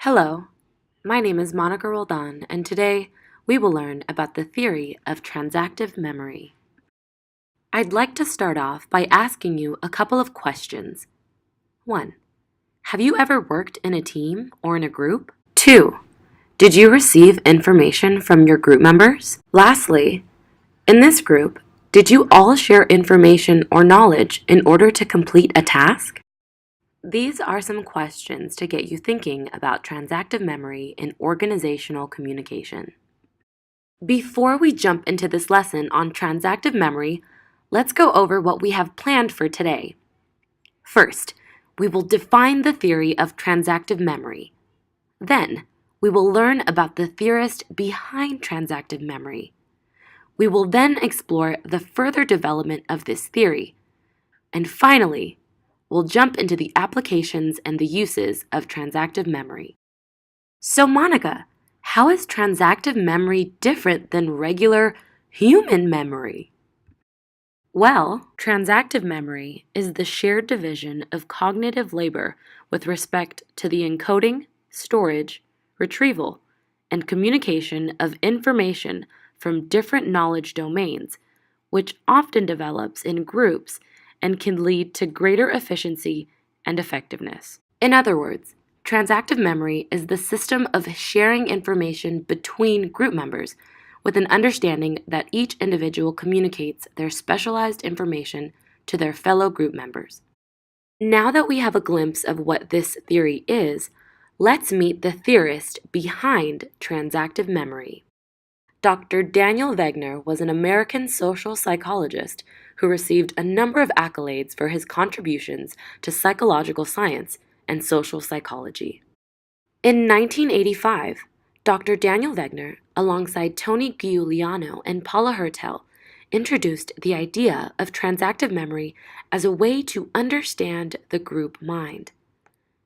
Hello, my name is Monica Roldan, and today we will learn about the theory of transactive memory. I'd like to start off by asking you a couple of questions. 1. Have you ever worked in a team or in a group? 2. Did you receive information from your group members? Lastly, in this group, did you all share information or knowledge in order to complete a task? These are some questions to get you thinking about transactive memory in organizational communication. Before we jump into this lesson on transactive memory, let's go over what we have planned for today. First, we will define the theory of transactive memory. Then, we will learn about the theorist behind transactive memory. We will then explore the further development of this theory. And finally, we'll jump into the applications and the uses of transactive memory. So Monica, how is transactive memory different than regular human memory? Well, transactive memory is the shared division of cognitive labor with respect to the encoding, storage, retrieval, and communication of information from different knowledge domains, which often develops in groups and can lead to greater efficiency and effectiveness. In other words, transactive memory is the system of sharing information between group members with an understanding that each individual communicates their specialized information to their fellow group members. Now that we have a glimpse of what this theory is, let's meet the theorist behind transactive memory. Dr. Daniel Wegner was an American social psychologist who received a number of accolades for his contributions to psychological science and social psychology. In 1985, Dr. Daniel Wegner, alongside Tony Giuliano and Paula Hertel, introduced the idea of transactive memory as a way to understand the group mind.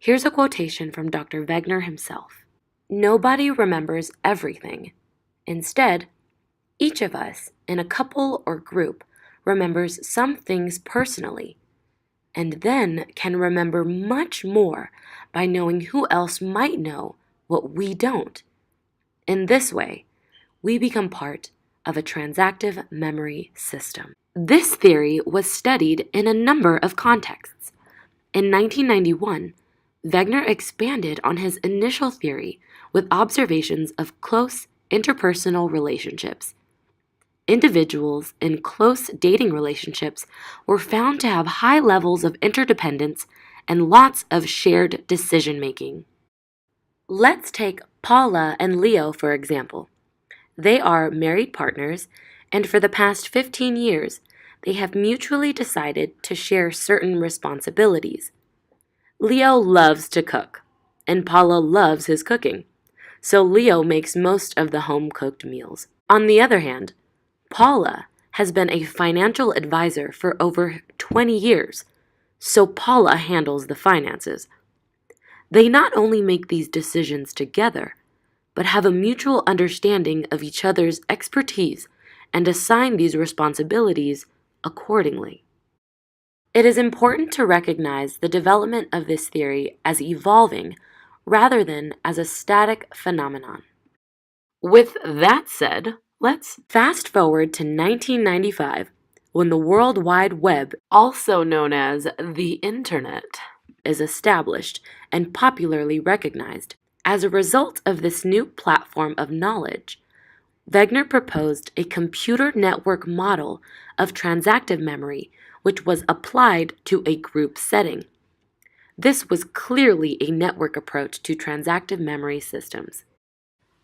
Here's a quotation from Dr. Wegner himself. "Nobody remembers everything. Instead, each of us, in a couple or group, remembers some things personally, and then can remember much more by knowing who else might know what we don't. In this way, we become part of a transactive memory system." This theory was studied in a number of contexts. In 1991, Wegner expanded on his initial theory with observations of close interpersonal relationships. Individuals in close dating relationships were found to have high levels of interdependence and lots of shared decision-making. Let's take Paula and Leo, for example. They are married partners, and for the past 15 years, they have mutually decided to share certain responsibilities. Leo loves to cook, and Paula loves his cooking, so Leo makes most of the home-cooked meals. On the other hand, Paula has been a financial advisor for over 20 years, so Paula handles the finances. They not only make these decisions together, but have a mutual understanding of each other's expertise and assign these responsibilities accordingly. It is important to recognize the development of this theory as evolving rather than as a static phenomenon. With that said, let's fast forward to 1995, when the World Wide Web, also known as the Internet, is established and popularly recognized. As a result of this new platform of knowledge, Wegner proposed a computer network model of transactive memory, which was applied to a group setting. This was clearly a network approach to transactive memory systems.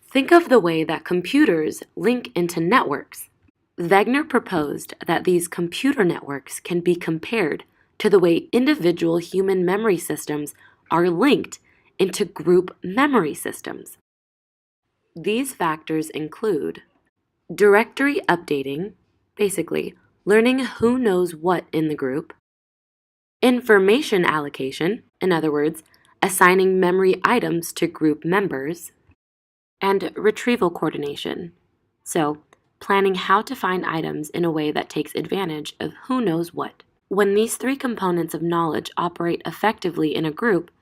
Think of the way that computers link into networks. Wegner proposed that these computer networks can be compared to the way individual human memory systems are linked into group memory systems. These factors include directory updating, basically learning who knows what in the group, information allocation, in other words, assigning memory items to group members, and retrieval coordination, so planning how to find items in a way that takes advantage of who knows what. When these three components of knowledge operate effectively in a group,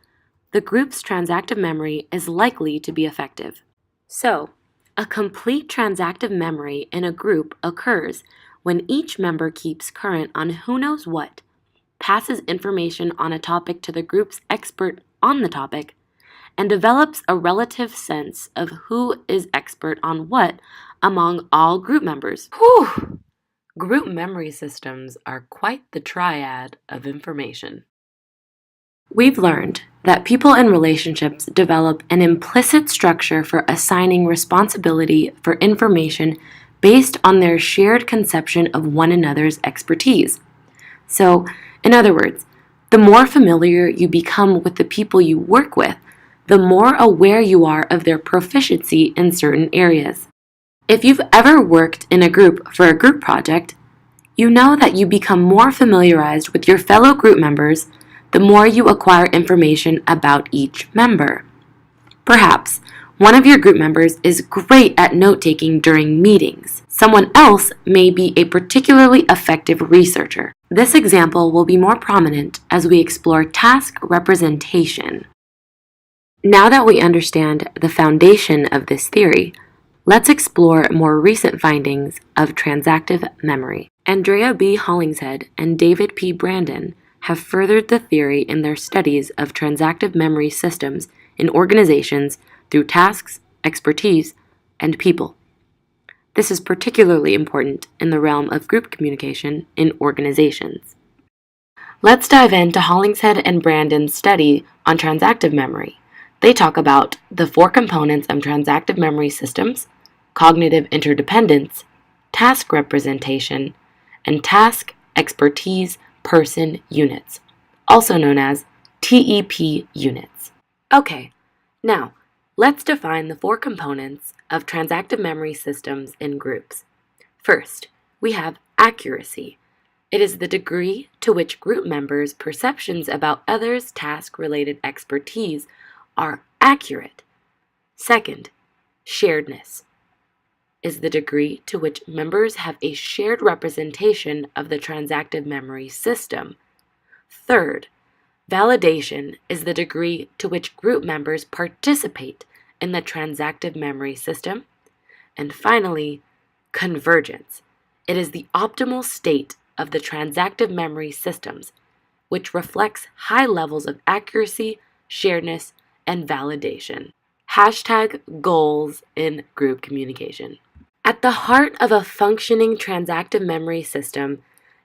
the group's transactive memory is likely to be effective. So, a complete transactive memory in a group occurs when each member keeps current on who knows what, passes information on a topic to the group's expert on the topic, and develops a relative sense of who is expert on what among all group members. Whew! Group memory systems are quite the triad of information. We've learned that people in relationships develop an implicit structure for assigning responsibility for information based on their shared conception of one another's expertise. So, in other words, the more familiar you become with the people you work with, the more aware you are of their proficiency in certain areas. If you've ever worked in a group for a group project, you know that you become more familiarized with your fellow group members the more you acquire information about each member. Perhaps one of your group members is great at note-taking during meetings. Someone else may be a particularly effective researcher. This example will be more prominent as we explore task representation. Now that we understand the foundation of this theory, let's explore more recent findings of transactive memory. Andrea B. Hollingshead and David P. Brandon have furthered the theory in their studies of transactive memory systems in organizations through tasks, expertise, and people. This is particularly important in the realm of group communication in organizations. Let's dive into Hollingshead and Brandon's study on transactive memory. They talk about the 4 components of transactive memory systems, cognitive interdependence, task representation, and task, expertise, person units, also known as TEP units. Okay, now let's define the 4 components of transactive memory systems in groups. First, we have accuracy. It is the degree to which group members' perceptions about others' task-related expertise are accurate. Second, sharedness is the degree to which members have a shared representation of the transactive memory system. Third, validation is the degree to which group members participate in the transactive memory system. And finally, convergence. It is the optimal state of the transactive memory systems, which reflects high levels of accuracy, sharedness, and validation. Hashtag goals in group communication. At the heart of a functioning transactive memory system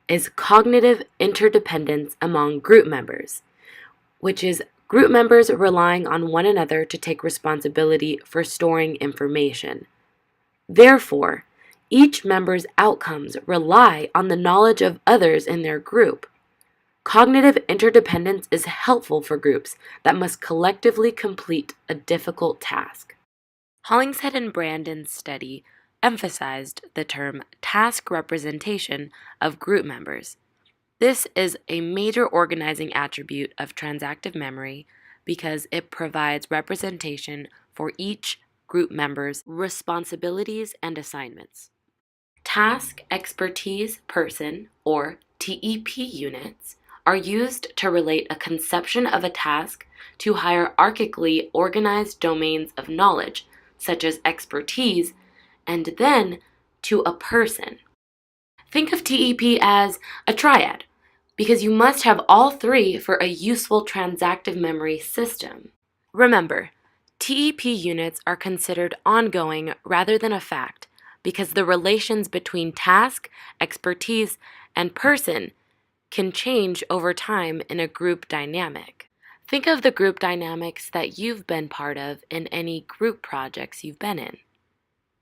is cognitive interdependence among group members, which is group members relying on one another to take responsibility for storing information. Therefore, each member's outcomes rely on the knowledge of others in their group. Cognitive interdependence is helpful for groups that must collectively complete a difficult task. Hollingshead and Brandon's study emphasized the term task representation of group members. This is a major organizing attribute of transactive memory because it provides representation for each group member's responsibilities and assignments. Task, expertise, person, or TEP units are used to relate a conception of a task to hierarchically organized domains of knowledge, such as expertise, and then to a person. Think of TEP as a triad, because you must have all 3 for a useful transactive memory system. Remember, TEP units are considered ongoing rather than a fact, because the relations between task, expertise, and person can change over time in a group dynamic. Think of the group dynamics that you've been part of in any group projects you've been in.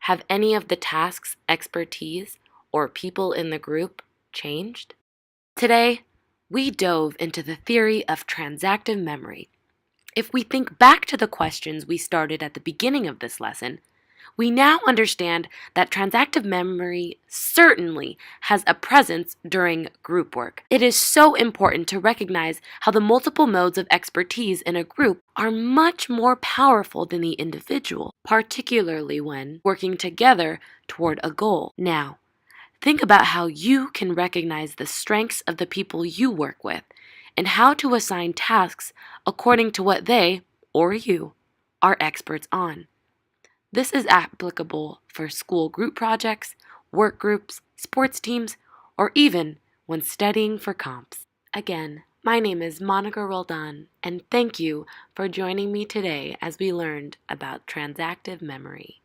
Have any of the tasks, expertise, or people in the group changed? Today, we dove into the theory of transactive memory. If we think back to the questions we started at the beginning of this lesson, we now understand that transactive memory certainly has a presence during group work. It is so important to recognize how the multiple modes of expertise in a group are much more powerful than the individual, particularly when working together toward a goal. Now, think about how you can recognize the strengths of the people you work with and how to assign tasks according to what they, or you are experts on. This is applicable for school group projects, work groups, sports teams, or even when studying for comps. Again, my name is Monica Roldan, and thank you for joining me today as we learned about transactive memory.